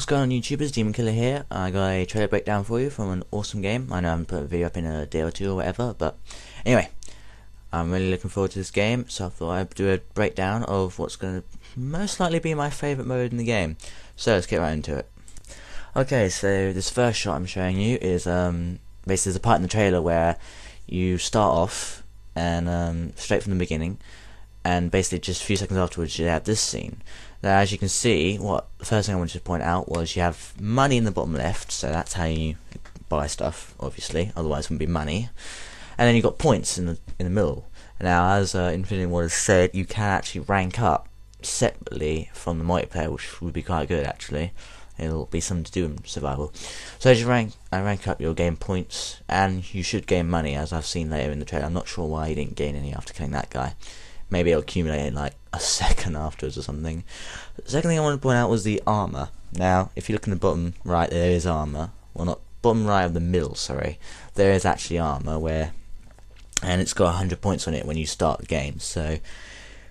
What's going on YouTubers, Demon Killer here. I got a trailer breakdown for you from an awesome game. I know I haven't put a video up in a day or two or whatever, but anyway, I'm really looking forward to this game, so I thought I'd do a breakdown of what's going to most likely be my favourite mode in the game. So let's get right into it. Okay, so this first shot I'm showing you is basically there's a part in the trailer where you start off and straight from the beginning, and basically just a few seconds afterwards you have this scene. Now, as you can see, the first thing I wanted to point out was you have money in the bottom left, so that's how you buy stuff, obviously, otherwise it wouldn't be money. And then you've got points in the middle. Now, as Infinity Ward has said, you can actually rank up separately from the multiplayer, which would be quite good actually. It'll be something to do in survival. So as you rank up, you'll gain points, and you should gain money, as I've seen later in the trailer. I'm not sure why you didn't gain any after killing that guy. Maybe it'll accumulate in like a second afterwards or something. The second thing I wanted to point out was the armor. Now, if you look in the bottom right, there is armor. Well, not bottom right of the middle, sorry. There is actually armor and it's got 100 points on it when you start the game. So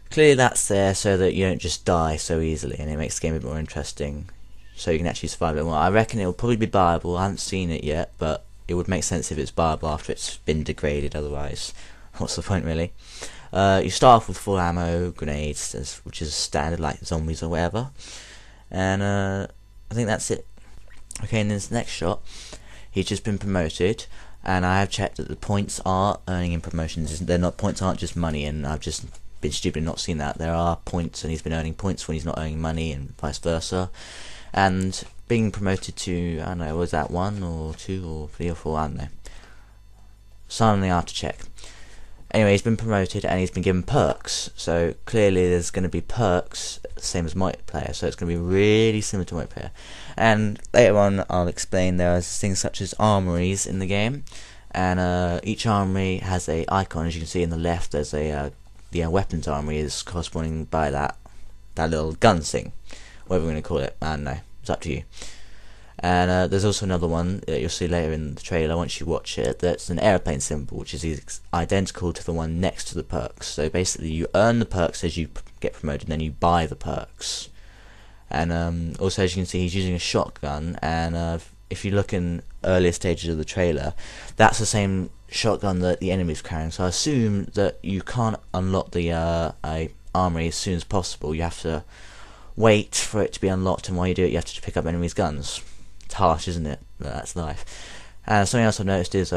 clearly that's there so that you don't just die so easily, and it makes the game a bit more interesting, so you can actually survive it. Well, I reckon it will probably be buyable. I haven't seen it yet, but it would make sense if it's buyable after it's been degraded. Otherwise, what's the point really? You start off with full ammo, grenades, which is standard like zombies or whatever, and I think that's it. Okay, in this next shot, he's just been promoted, and I have checked that the points are earning in promotions. Points aren't just money, and I've just been stupid and not seen that. There are points, and he's been earning points when he's not earning money, and vice versa. And being promoted to, I don't know, was that 1 or 2 or 3 or 4? I don't know. Something I have to check. Anyway, he's been promoted and he's been given perks, so clearly there's going to be perks, same as multiplayer, so it's going to be really similar to multiplayer. And later on I'll explain there are things such as armories in the game, and each armory has a icon. As you can see in the left, there's the weapons armory is corresponding by that little gun thing, whatever we're going to call it, I don't know, it's up to you. And there's also another one that you'll see later in the trailer once you watch it, that's an airplane symbol, which is identical to the one next to the perks. So basically you earn the perks as you get promoted, and then you buy the perks. And also, as you can see, he's using a shotgun, and if you look in earlier stages of the trailer, that's the same shotgun that the enemy's carrying. So I assume that you can't unlock the armory as soon as possible. You have to wait for it to be unlocked, and while you do it you have to pick up enemies' guns. It's harsh, isn't it? But that's life. And something else I've noticed is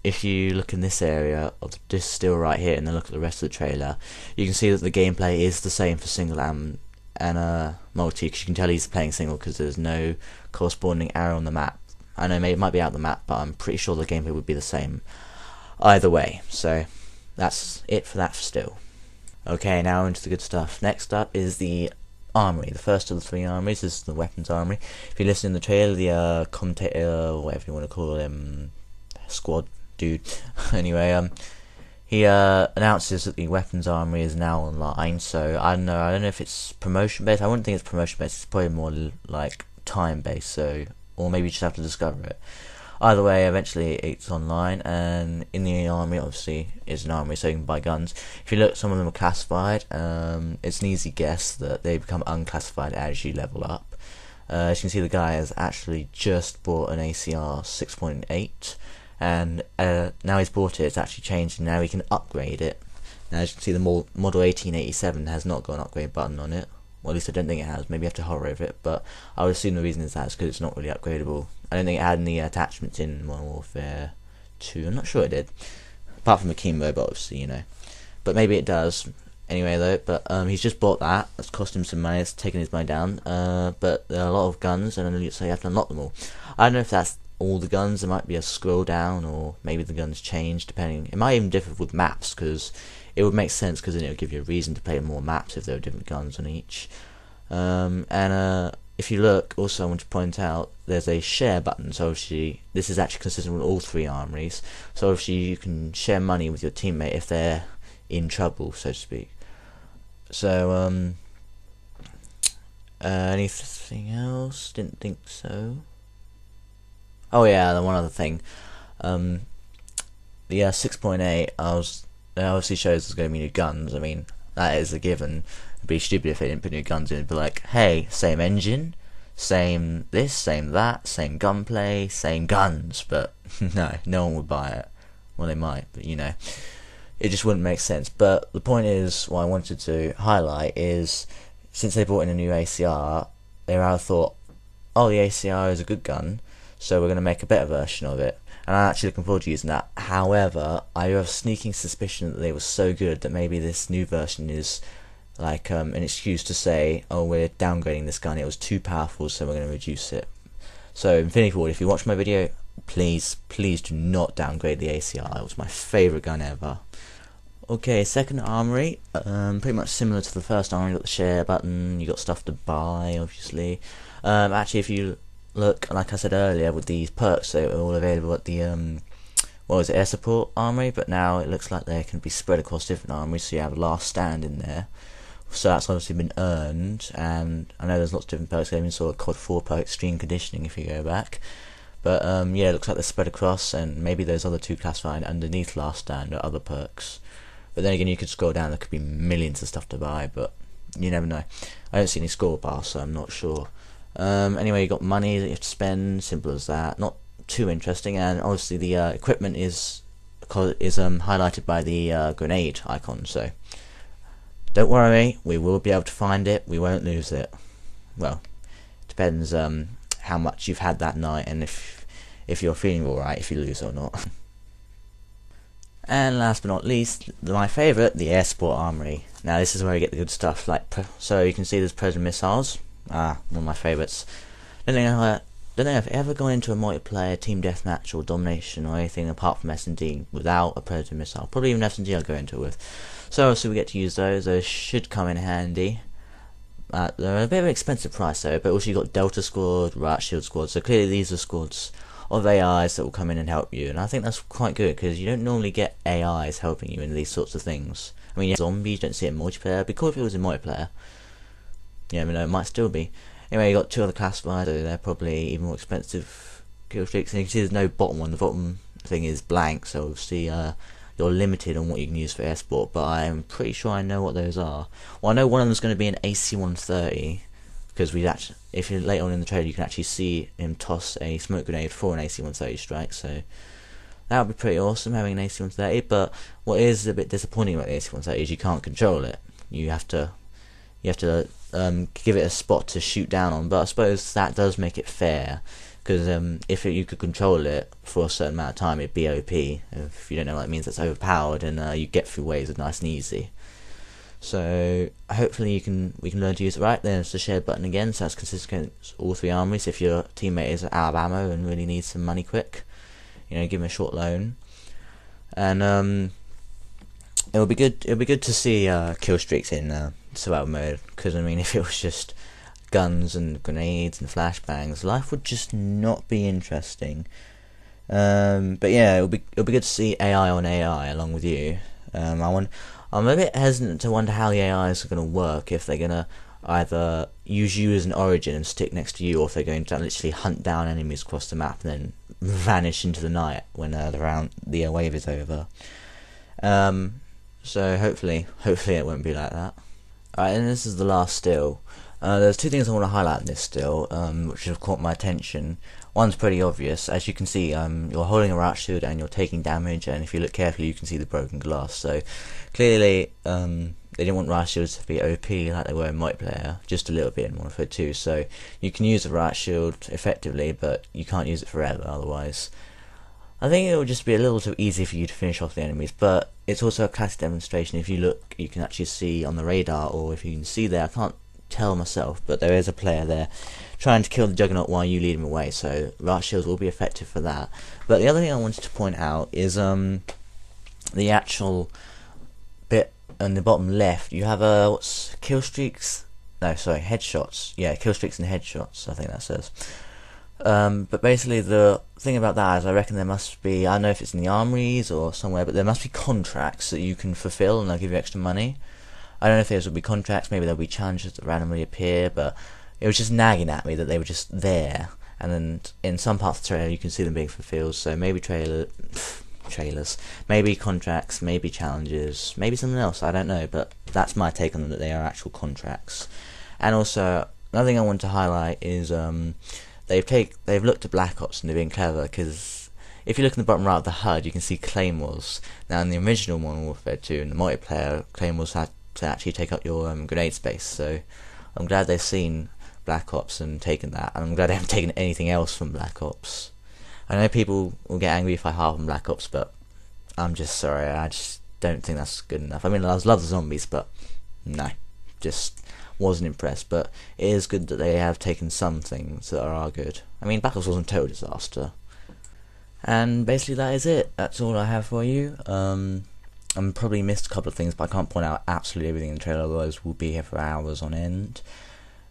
if you look in this area of this still right here, and then look at the rest of the trailer, you can see that the gameplay is the same for single and multi, because you can tell he's playing single because there's no corresponding arrow on the map. I know maybe it might be out the map, but I'm pretty sure the gameplay would be the same either way. So that's it for that still. Okay, now into the good stuff. Next up is the armory. The first of the 3 armories is the weapons armory. If you listen in the trailer, the commentator, or whatever you want to call him, squad dude, anyway, he announces that the weapons armory is now online. So I don't know if it's promotion based. I wouldn't think it's promotion based. It's probably more like time based. So, or maybe you just have to discover it. Either way, eventually it's online, and in the armory obviously is an armory, so you can buy guns. If you look, some of them are classified. It's an easy guess that they become unclassified as you level up. As you can see, the guy has actually just bought an ACR 6.8, and now he's bought it, it's actually changed, and now he can upgrade it. Now, as you can see, the Model 1887 has not got an upgrade button on it. Well, at least I don't think it has. Maybe you have to hover over it, but I would assume the reason is that's because it's not really upgradable. I don't think it had any attachments in Modern Warfare 2. I'm not sure it did, apart from the chemo, but obviously, you know. But maybe it does. Anyway, though, but he's just bought that. It's cost him some money. It's taken his money down. But there are a lot of guns, and so you have to unlock them all. I don't know if that's all the guns. There might be a scroll down, or maybe the guns change depending. It might even differ with maps, because it would make sense, because then it would give you a reason to play more maps if there were different guns on each. If you look, also I want to point out, there's a share button, so obviously this is actually consistent with all 3 armories, so obviously you can share money with your teammate if they're in trouble, so to speak. So, anything else? Didn't think so. Oh yeah, the one other thing, the 6.8, it obviously shows there's going to be new guns. I mean, that is a given. It'd be stupid if they didn't put new guns in. It'd be like, hey, same engine, same this, same that, same gunplay, same guns, but no one would buy it. Well, they might, but it just wouldn't make sense. But the point is, what I wanted to highlight is, since they brought in a new ACR, they rather thought, oh, the ACR is a good gun, so we're going to make a better version of it. And I'm actually looking forward to using that. However, I have a sneaking suspicion that they were so good that maybe this new version is like an excuse to say, oh, we're downgrading this gun, it was too powerful, so we're going to reduce it. So Infinity Ward, if you watch my video, please do not downgrade the ACR. It was my favourite gun ever. Okay, second armory, pretty much similar to the first armory. You got the share button, you got stuff to buy, obviously. Actually, if you look, like I said earlier, with these perks, they were all available at the air support armory, but now it looks like they can be spread across different armories, so you have last stand in there. So that's obviously been earned, and I know there's lots of different perks. I even saw a COD 4 perk, extreme conditioning, if you go back. But yeah, it looks like they're spread across, and maybe those other two classified underneath last stand are other perks. But then again, you could scroll down, there could be millions of stuff to buy, but you never know. I don't see any score bars, so I'm not sure. Anyway, you got money that you have to spend, simple as that. Not too interesting, and obviously the equipment is highlighted by the grenade icon, so don't worry, we will be able to find it, we won't lose it. Well, depends how much you've had that night, and if you're feeling alright, if you lose or not. And last but not least, my favourite, the air support armory. Now this is where you get the good stuff, so you can see there's Predator missiles, one of my favourites. Don't know if I've ever gone into a multiplayer team deathmatch or domination or anything apart from S&D without a Predator missile. Probably even S&D I'll go into it with. So obviously we get to use those should come in handy. They're a bit of an expensive price though, but also you've got Delta Squad, Riot Shield Squad, so clearly these are squads of AIs that will come in and help you, and I think that's quite good, because you don't normally get AIs helping you in these sorts of things. I mean, yeah, zombies, you don't see it in multiplayer. It'd be cool if it was in multiplayer. Yeah, I mean, it might still be. Anyway, you got two other classified, they're probably even more expensive killstreaks, and you can see there's no bottom one. The bottom thing is blank, so obviously you're limited on what you can use for air support, but I'm pretty sure I know what those are. Well, I know one of them's going to be an AC-130, because if you're later on in the trailer, you can actually see him toss a smoke grenade for an AC-130 strike, so that would be pretty awesome, having an AC-130. But what is a bit disappointing about the AC-130 is you can't control it. You have to give it a spot to shoot down on, but I suppose that does make it fair, because if you could control it for a certain amount of time, it'd be OP. If you don't know what that means, it's overpowered, and you get through waves nice and easy. So hopefully we can learn to use it right. There's the share button again, so that's consistent against all three armories. If your teammate is out of ammo and really needs some money quick, give him a short loan. And it'll be good to see kill streaks in survival mode, because I mean, if it was just guns and grenades and flashbangs, life would just not be interesting. But yeah, it'll be good to see AI on AI along with you. I'm a bit hesitant to wonder how the AIs are going to work, if they're going to either use you as an origin and stick next to you, or if they're going to literally hunt down enemies across the map and then vanish into the night when the wave is over. So hopefully it won't be like that. Alright, and this is the last still. There's two things I want to highlight in this still, which have caught my attention. One's pretty obvious. As you can see, you're holding a riot shield and you're taking damage, and if you look carefully you can see the broken glass. So clearly they didn't want riot shields to be OP like they were in multiplayer, just a little bit in Modern Warfare 2. So you can use a riot shield effectively, but you can't use it forever otherwise. I think it will just be a little too easy for you to finish off the enemies, but it's also a classic demonstration. If you look, you can actually see on the radar, or if you can see there, I can't tell myself, but there is a player there trying to kill the Juggernaut while you lead him away, so riot shields will be effective for that. But the other thing I wanted to point out is the actual bit on the bottom left. You have kill streaks, no sorry, headshots. Yeah, kill streaks and headshots, I think that says. But basically the thing about that is, I reckon there must be, I don't know if it's in the armories or somewhere, but there must be contracts that you can fulfill and they'll give you extra money. I don't know if those will be contracts, maybe there'll be challenges that randomly appear, but it was just nagging at me that they were just there, and then in some parts of the trailer you can see them being fulfilled, so maybe trailers, maybe contracts, maybe challenges, maybe something else, I don't know, but that's my take on them, that they are actual contracts. And also, another thing I want to highlight is they've looked at Black Ops and they've been clever, because if you look in the bottom right of the HUD, you can see claymores. Now in the original Modern Warfare 2, in the multiplayer, claymores had to actually take up your grenade space. So I'm glad they've seen Black Ops and taken that, and I'm glad they haven't taken anything else from Black Ops. I know people will get angry if I harp on Black Ops, but I'm just sorry, I just don't think that's good enough. I mean, I love the zombies, but no, just wasn't impressed. But it is good that they have taken some things that are good. I mean, Black Ops wasn't a total disaster. And basically that is it. That's all I have for you. I'm probably missed a couple of things, but I can't point out absolutely everything in the trailer, otherwise we'll be here for hours on end.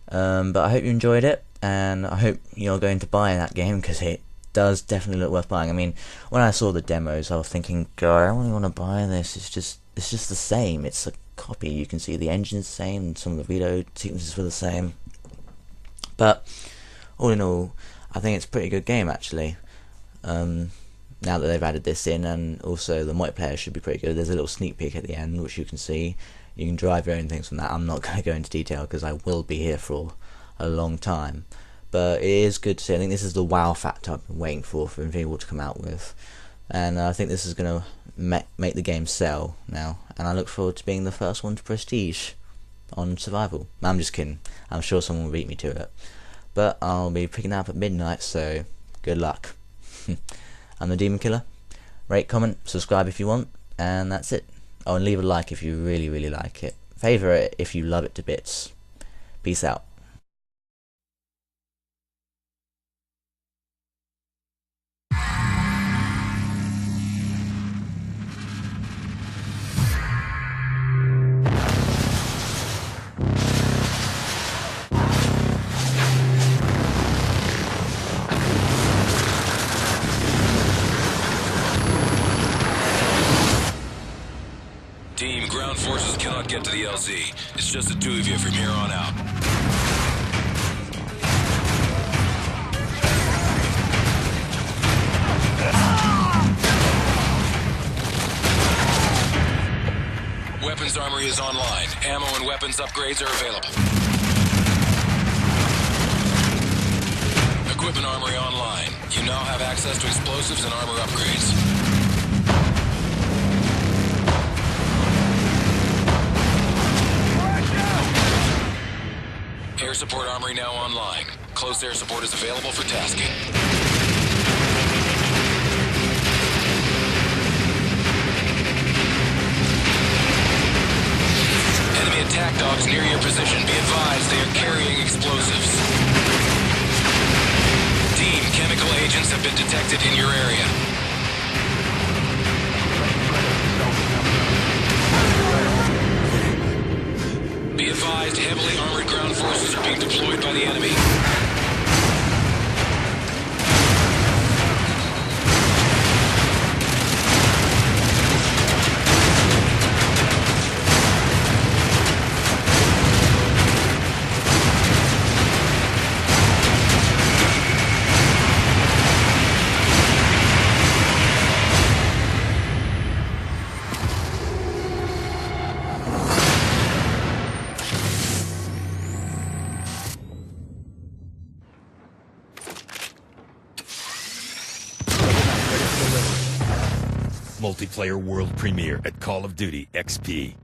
But I hope you enjoyed it, and I hope you're going to buy that game, because it does definitely look worth buying. I mean, when I saw the demos, I was thinking, God, I don't really want to buy this. It's just the same. It's a copy. You can see the engine's the same, and some of the video sequences were the same. But all in all, I think it's a pretty good game actually. Now that they've added this in, and also the multiplayer should be pretty good. There's a little sneak peek at the end which you can see. You can drive your own things from that. I'm not going to go into detail because I will be here for a long time, but it is good to see. I think this is the wow factor I've been waiting for Infinity Ward to come out with, and I think this is going to make the game sell now, and I look forward to being the first one to prestige on Survival. I'm just kidding, I'm sure someone will beat me to it, but I'll be picking that up at midnight, so good luck. I'm the Demon Killer. Rate, comment, subscribe if you want, and that's it. Oh, and leave a like if you really, really like it. Favourite it if you love it to bits. Peace out. Team, ground forces cannot get to the LZ. It's just the two of you from here on out. Weapons armory is online. Ammo and weapons upgrades are available. Equipment armory online. You now have access to explosives and armor upgrades. Air support armory now online. Close air support is available for tasking. Enemy attack dogs near your position. Be advised, they are carrying explosives. Team, chemical agents have been detected in your area. Be advised, heavily armored ground forces are being deployed by the enemy. Multiplayer world premiere at Call of Duty XP.